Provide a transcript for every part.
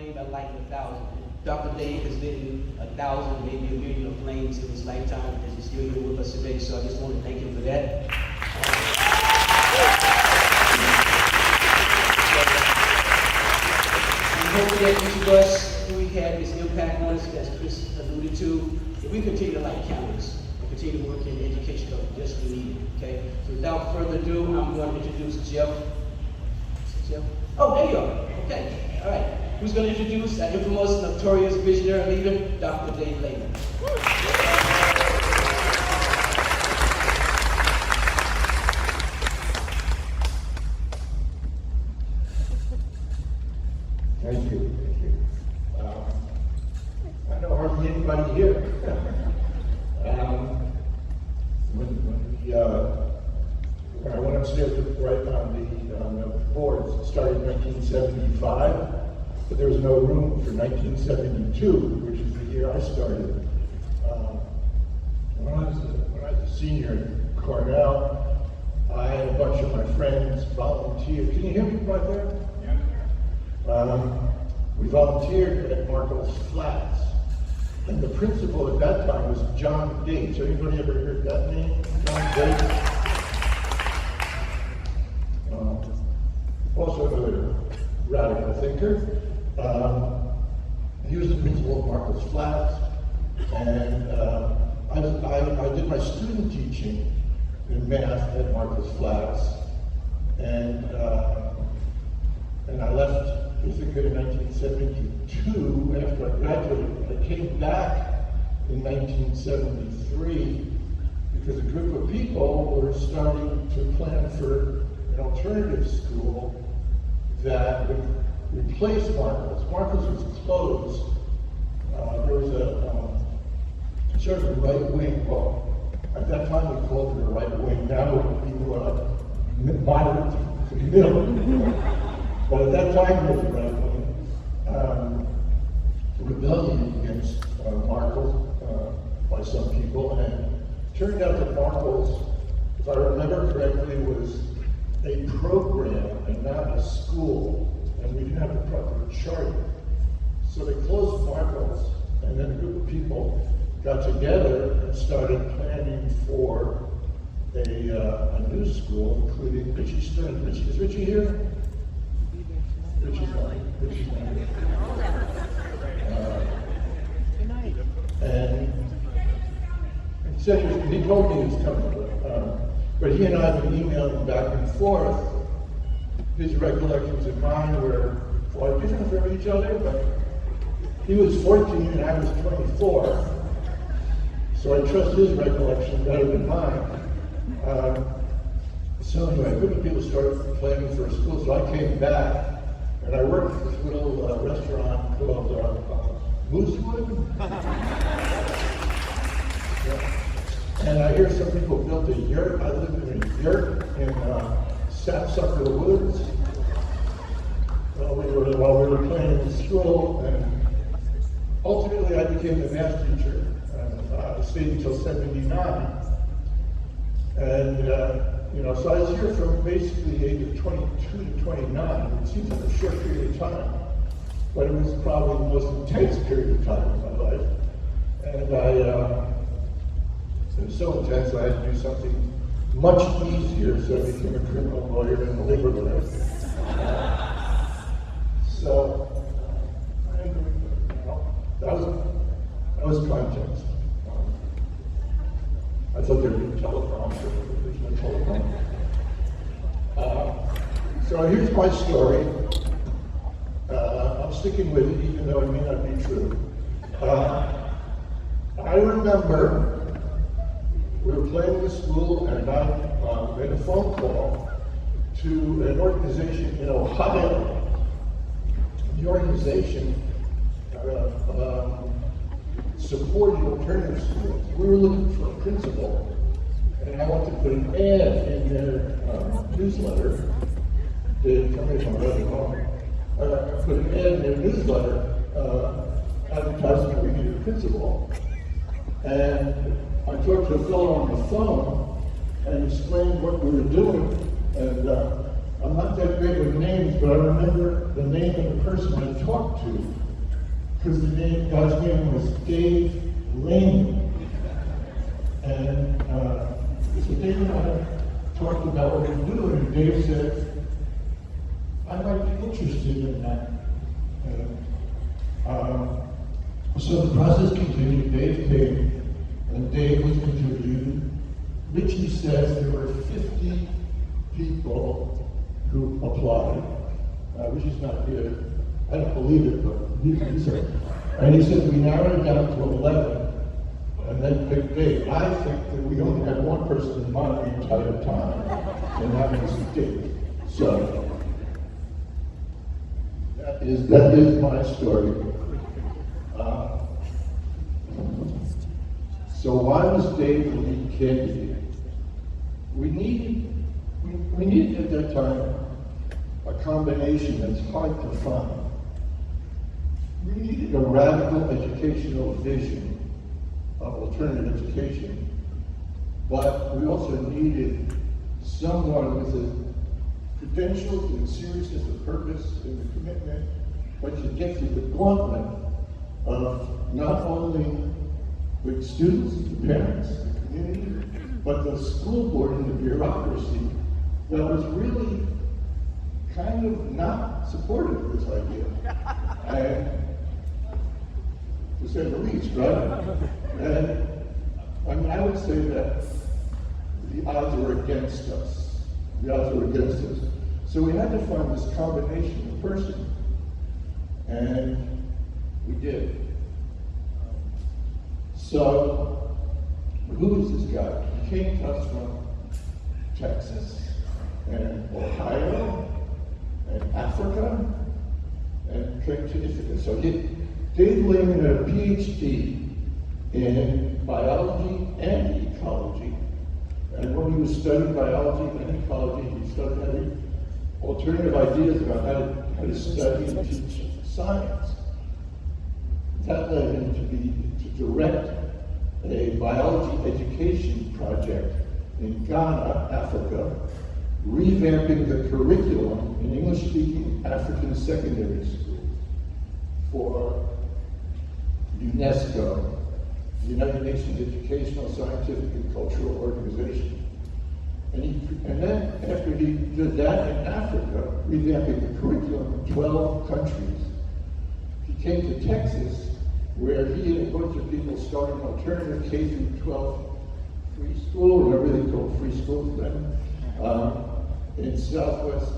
flame by lighting 1,000. Dr. Dave has lit 1,000, maybe 1,000,000 of flames in his lifetime, as he's still here with us today. So I just want to thank him for that. And hopefully that each of us, we have this impact on us, as Chris alluded to, if we continue to light candles and continue to work in the education of just we need it. Okay. So without further ado, I'm going to introduce Jeff. Jeff? Oh, there you are. Okay. All right. Who's going to introduce our infamous, notorious visionary leader, Dr. Dave Lehman. Thank you. I know hardly anybody here. When I went upstairs to write on the boards, it started in 1975, but there was no room for 1972, which is the year I started. When I was a senior at Cornell, I had a bunch of my friends volunteer. Can you hear me right there? Yeah. We volunteered at Marcos Flats, and the principal at that time was John Gates. Anybody ever heard that name? John Gates? Also another radical thinker. He was the principal of Marcos Flats, and I did my student teaching in math at Marcos Flats, and I left Ithaca in 1972 after I graduated. I came back in 1973 because a group of people were starting to plan for an alternative school that would replace Marcos. Marcos was closed. There was a sort of a right wing. Well, at that time we called it a right wing. Now it would be moderate to middle. But at that time it was a right wing. Rebellion against Marcos by some people, and it turned out that Marcos, if I remember correctly, was a program and not a school, and we didn't have a proper charter. So they closed Marcos, and then a group of people got together and started planning for a new school, including Richie Stein. Is Richie here? Richie's not. Richie's not. And he told me he was coming, but he and I have been emailing back and forth. His recollections and mine were quite different from each other, but he was 14 and I was 24, so I trust his recollection better than mine. So anyway, a group of people started planning for a school, so I came back and I worked at this little restaurant called Moosewood. Yeah. And I hear some people built a yurt. I lived in a yurt in Sapsucker Woods while we were playing in school. And ultimately, I became the math teacher. I stayed until '79. And so I was here from basically the age of 22 to 29. It seems like a short period of time, but it was probably the most intense period of time in my life. And it was so intense I had to do something much easier, so I became a criminal lawyer and a labor lawyer. So, that was context. I thought there'd be a teleprompter, but there's no teleprompter. So here's my story. I'm sticking with it, even though it may not be true. I remember we were playing in the school, and I made a phone call to an organization in Ohio. The organization supported alternative schools. We were looking for a principal, and I wanted to put an ad in their newsletter. Dave, come here from another home. I put an ad in their newsletter advertising that we needed a principal. And I talked to a fellow on the phone and explained what we were doing, and I'm not that great with names, but I remember the name of the person I talked to, because God's name was Dave Lehman. And so Dave and I talked about what we're doing, and Dave said, I might be interested in that. So the process continued. Dave came, and Dave was interviewed. Richie says there were 50 people who applied. Richie's not here. I don't believe it, but he's here. And he said we narrowed it down to 11, and then picked Dave. I think that we only had one person in mind the entire time, and that was Dave. So that is my story. So why was Dave the lead candidate? We needed at that time a combination that's hard to find. We needed a radical educational vision of alternative education, but we also needed someone with the credentials and seriousness of purpose and the commitment, but to get through the gauntlet of not only with students, the parents, the community, but the school board and the bureaucracy that was really kind of not supportive of this idea. And to say the least, right? And I mean, I would say that the odds were against us. The odds were against us. So we had to find this combination of person. And we did. So, who is this guy? He came to us from Texas, and Ohio, and Africa, and came to Ithaca. So Dave Lehman had a PhD in biology and ecology. And when he was studying biology and ecology, he started having alternative ideas about how to study and teach science. That led him to direct a biology education project in Ghana, Africa, revamping the curriculum in English-speaking African secondary schools for UNESCO, the United Nations Educational, Scientific, and Cultural Organization. And then, after he did that in Africa, revamping the curriculum in 12 countries, he came to Texas, where he and a bunch of people started an alternative K-12 free school, whatever they called free schools then, in southwest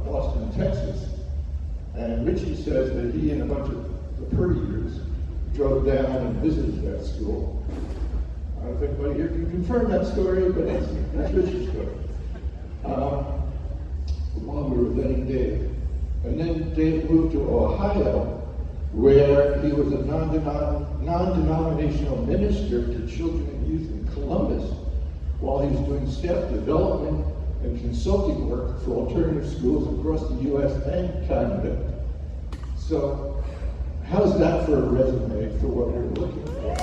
Austin, Texas. And Richie says that he and a bunch of the Puryears drove down and visited that school. I don't know if anybody here can confirm that story, but that's Richie's story. While we were vetting Dave. And then Dave moved to Ohio, where he was a non-denominational minister to children and youth in Columbus, while he was doing staff development and consulting work for alternative schools across the US and Canada. So, how's that for a resume for what we're looking for?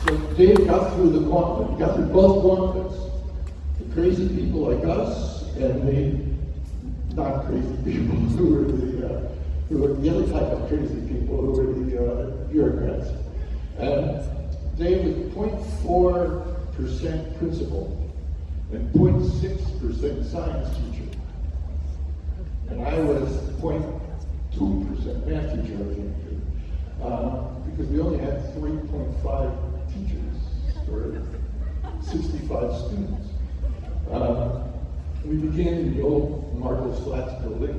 So Dave got through the gauntlet. He got through both gauntlets. The crazy people like us and the not crazy people who were the other type of crazy people who were the bureaucrats. And Dave was 0.4% principal and 0.6% science teacher. And I was 0.2% math teacher, I think, because we only had 3.5 teachers for 65 students. We began in the old Marcos Flats building,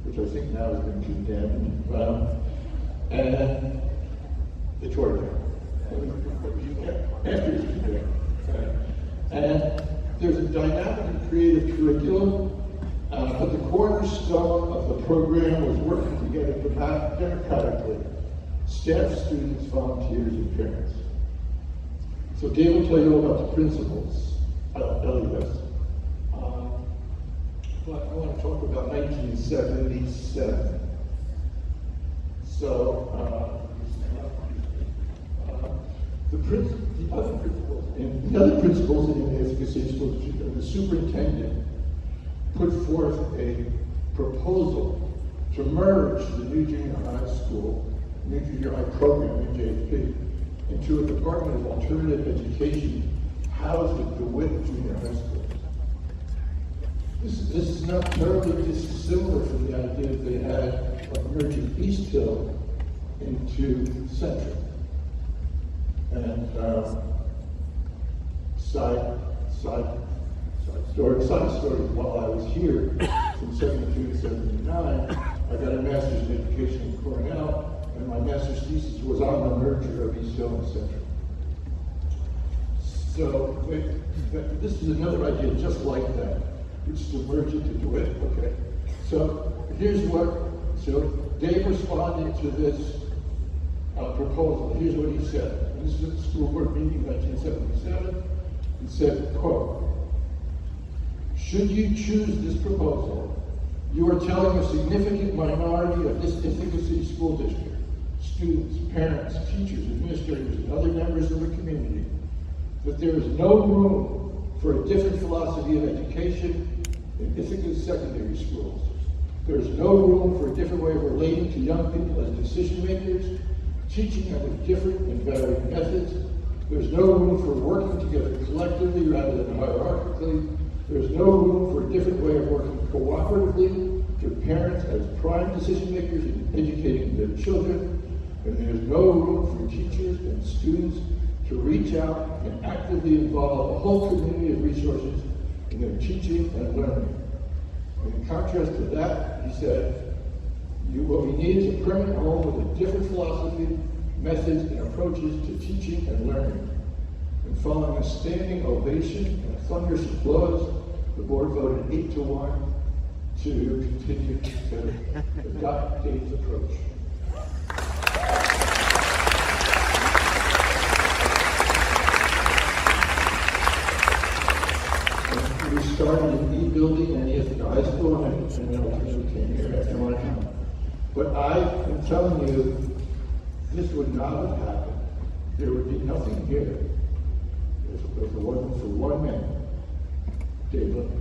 which I think now has been condemned, and they tore it down. After it's condemned. And there's a dynamic and creative curriculum, but the cornerstone of the program was working together democratically, staff, students, volunteers, and parents. So Dave will tell you all about the principles, LES. But I want to talk about 1977. So the other The other principals in the efficacy school district, the superintendent put forth a proposal to merge the new junior high school, new junior high program in JFP, into a Department of Alternative Education housed at DeWitt Junior High School. This is not terribly dissimilar from the idea that they had of merging East Hill into Central. And side story, while I was here from 72 to 79, I got a master's in education in Cornell, and my master's thesis was on the merger of East Hill and Central. So this is another idea just like that, which is to merge it to DeWitt. Okay. So so Dave responded to this proposal. Here's what he said. And this is at the school board meeting in 1977. He said, quote, "Should you choose this proposal, you are telling a significant minority of this efficacy school district, students, parents, teachers, administrators, and other members of the community, that there is no room for a different philosophy of education in Ithaca's secondary schools. There is no room for a different way of relating to young people as decision makers, teaching them with different and varied methods. There's no room for working together collectively rather than hierarchically. There's no room for a different way of working cooperatively to parents as prime decision makers in educating their children. And there's no room for teachers and students to reach out and actively involve a whole community of resources in their teaching and learning. In contrast to that, he said, what we need is a permanent home with a different philosophy, methods, and approaches to teaching and learning." And following a standing ovation and a thunderous applause, the board voted 8-1 to continue to adopt Dave's approach. And we started in E-building and Ithaca High School, and then we came here after my time. But I am telling you, this would not have happened. There would be nothing here if it wasn't for one man, Dave Lehman.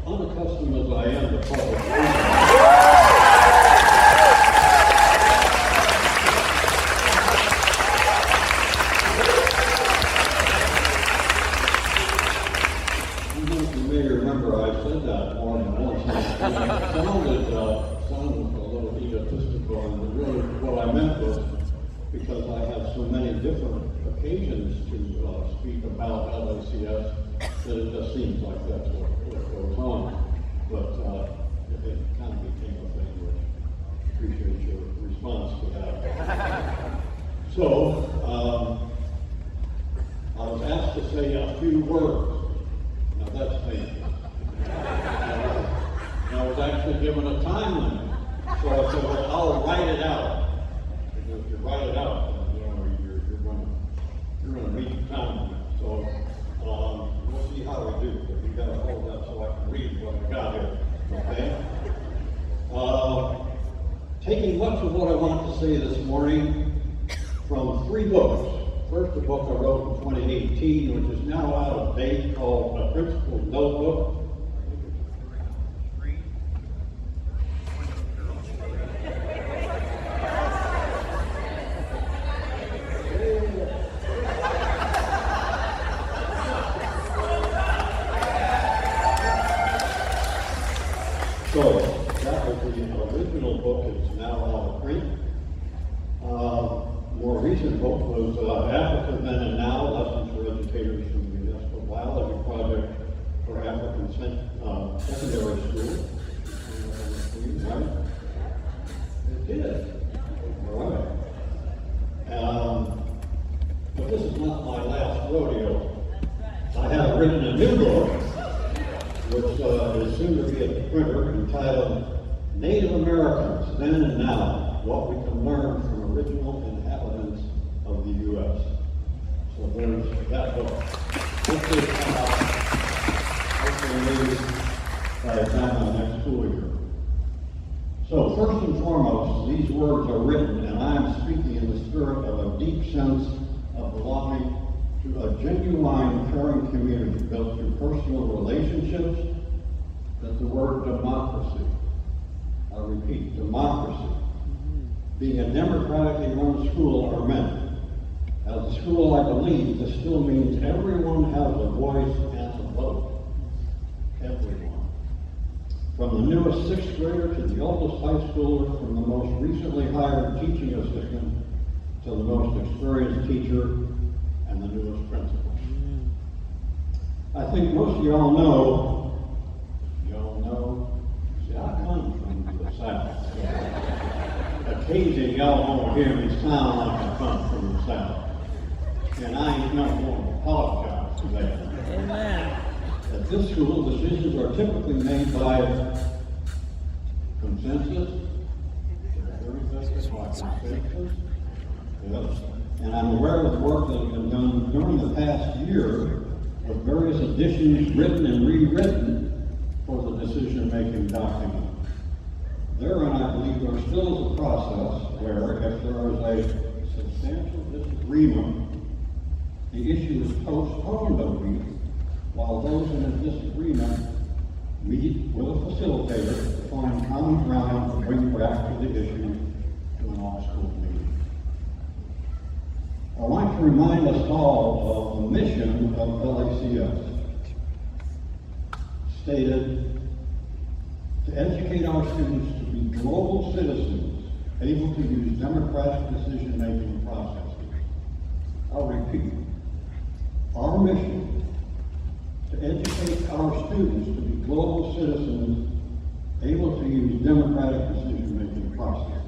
Unaccustomed as I am to public you may remember I said that more than once. It sounded a little egotistical, and really what I meant was because I have so many different occasions to speak about LACS that it just seems like that's what goes on. But it kind of became a thing, which appreciate your response to that. So, I was asked to say a few words. Now that's painful. And I was actually given a time limit. So I said, well, I'll write it out. Because if you write it out, you're going to meet the time limit. So we'll see how we do. But you got to hold that so I can read what I got here. Okay? Taking much of what I want to say this morning from 3 books. First, a book I wrote in 2018, which is now out of date, called A Principal's Notebook. So, that was the original book. It's now out of print. More recent book was Africa Then and Now, Lessons for Educators from the Municipal Biology Project for African Secondary School. written a new book, which is soon to be at the printer, entitled Native Americans, Then and Now, What We Can Learn from Original Inhabitants of the U.S. So there's that book. Hopefully it'll come out, hopefully by the time of next school year. So first and foremost, these words are written, and I am speaking in the spirit of a deep sense of belonging to a genuine, caring community built through personal relationships. That the word democracy, I repeat, democracy, being a democratically run school are meant. As a school, I believe this still means everyone has a voice and a vote. Everyone. From the newest sixth grader to the oldest high schooler, from the most recently hired teaching assistant to the most experienced teacher and the newest principal. I think most of y'all know, see, I come from the South. Occasionally y'all won't hear me sound like I come from the South. And I ain't not going to apologize for that. Amen. At this school, decisions are typically made by consensus. Yes. And I'm aware of the work that has been done during the past year with various additions written and rewritten for the decision-making document. Therein, I believe there still is a process where, if there is a substantial disagreement, the issue is postponed a week while those in a disagreement meet with a facilitator to find common ground and bring back to the issue to an all-school meeting. I want to remind us all of the mission of LACS, stated to educate our students to be global citizens able to use democratic decision-making processes. I'll repeat. Our mission to educate our students to be global citizens able to use democratic decision-making processes.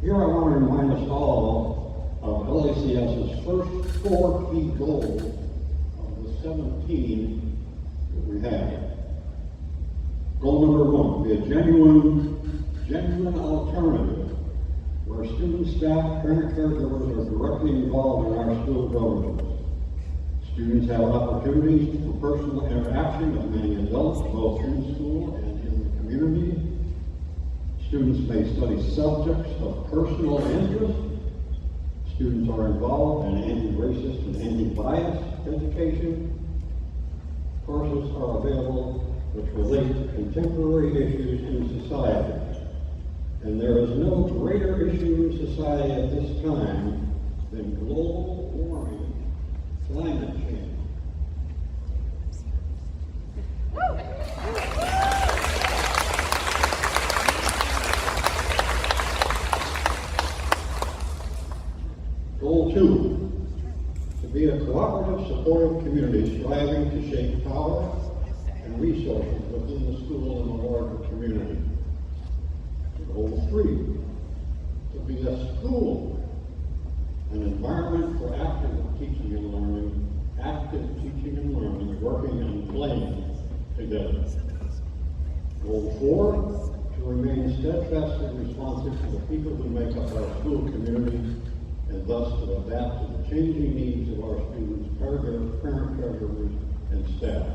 Here I want to remind us all of LACS's first 4 key goals of the 17 that we have. Goal number 1, be a genuine alternative where students, staff, parent, caregivers are directly involved in our school governance. Students have opportunities for personal interaction with many adults, both in school and in the community. Students may study subjects of personal interest. Students are involved in anti-racist and anti-bias education. Courses are available which relate to contemporary issues in society. And there is no greater issue in society at this time than global warming, climate change. Goal 2, to be a cooperative, supportive community striving to shape power and resources within the school and the larger community. Goal 3, to be a school, an environment for active teaching and learning, working and playing together. Goal 4, to remain steadfastly responsive to the people who make up our school community and thus to adapt to the changing needs of our students, parent caregivers, and staff.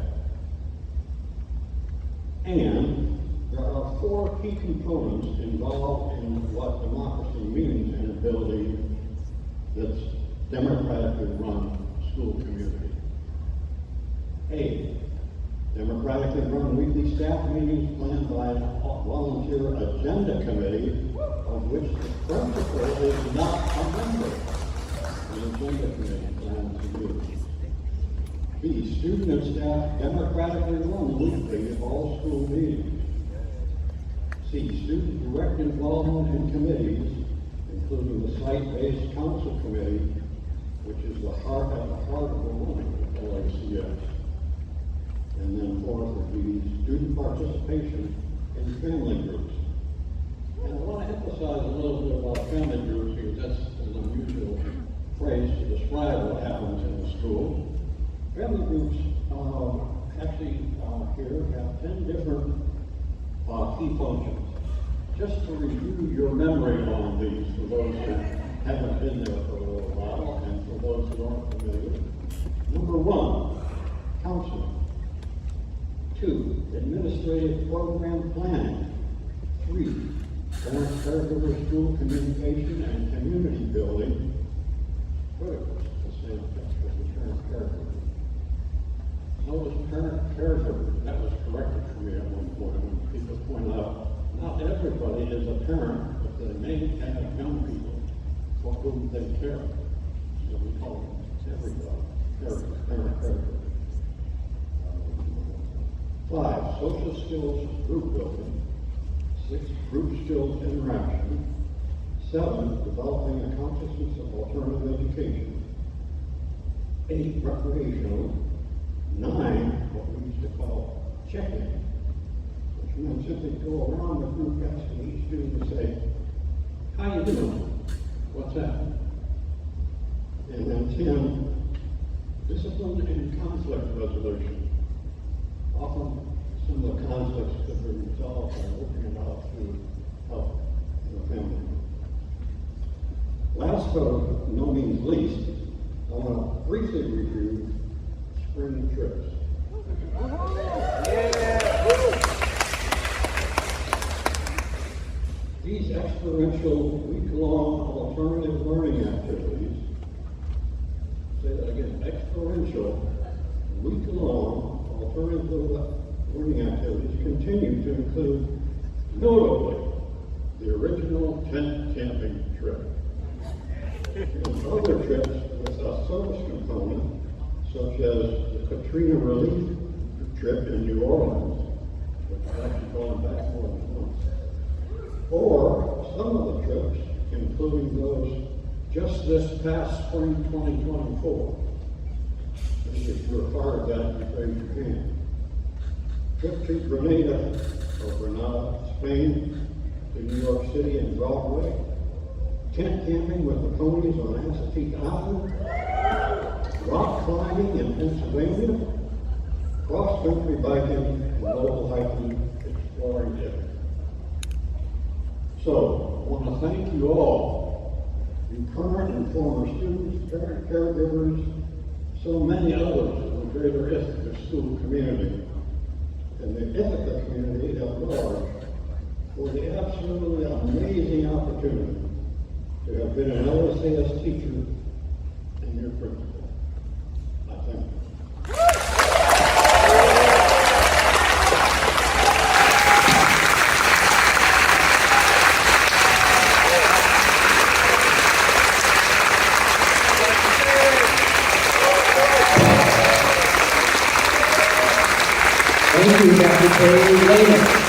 And there are 4 key components involved in what democracy means in a building that's democratically run school community. A, democratically run weekly staff meetings planned by a volunteer agenda committee of which the principal is not a member. The agenda committee plans to do. B, student and staff democratically run weekly all school meetings. C, student direct involvement in committees, including the site-based council committee, which is at the heart of the running of LACS. And then 4th would be student participation in family groups. And I want to emphasize a little bit about family groups because that's an unusual phrase to describe what happens in the school. Family groups actually here have 10 different key functions. Just to review your memory on these, for those who haven't been there for a little while, and for those who aren't familiar. Number 1, counseling. 2, administrative program planning. 3, parent caregiver school communication and community building. Critical to say for the parent caregiver. Notice parent caregiver, that was corrected for me at one point when people point out, not everybody is a parent, but they may have young people for whom they care. So we call them everybody, parent caregiver. 5, social skills group building. 6, group skills interaction. 7, developing a consciousness of alternative education. 8, recreational. 9, what we used to call check-in, which meant simply go around the group asking each student to say, how you doing? What's that? And then 10, discipline and conflict resolution. Often some of the conflicts could be resolved by working it out through help in the family. Last but no means least, I want to briefly review spring trips. These experiential week-long alternative learning activities, say that again, experiential week-long alternative learning activities continue to include, notably, the original tent camping trip. And other trips with a service component, such as the Katrina relief trip in New Orleans, which is actually going back more than once. Or some of the trips, including those just this past spring 2024. If you're a part of that, you raise your hand. Trip to Granada, Spain, to New York City and Broadway. Tent camping with the ponies on Assateague Island. Rock climbing in Pennsylvania. Cross-country biking and local hiking, exploring Italy. So, I want to thank you all, you current and former students, parent caregivers, so many others in the greater Ithaca school community, and the Ithaca community at large, for the absolutely amazing opportunity to have been an LACS teacher and your principal. I thank you. Thank you, Dr. Dave Lehman.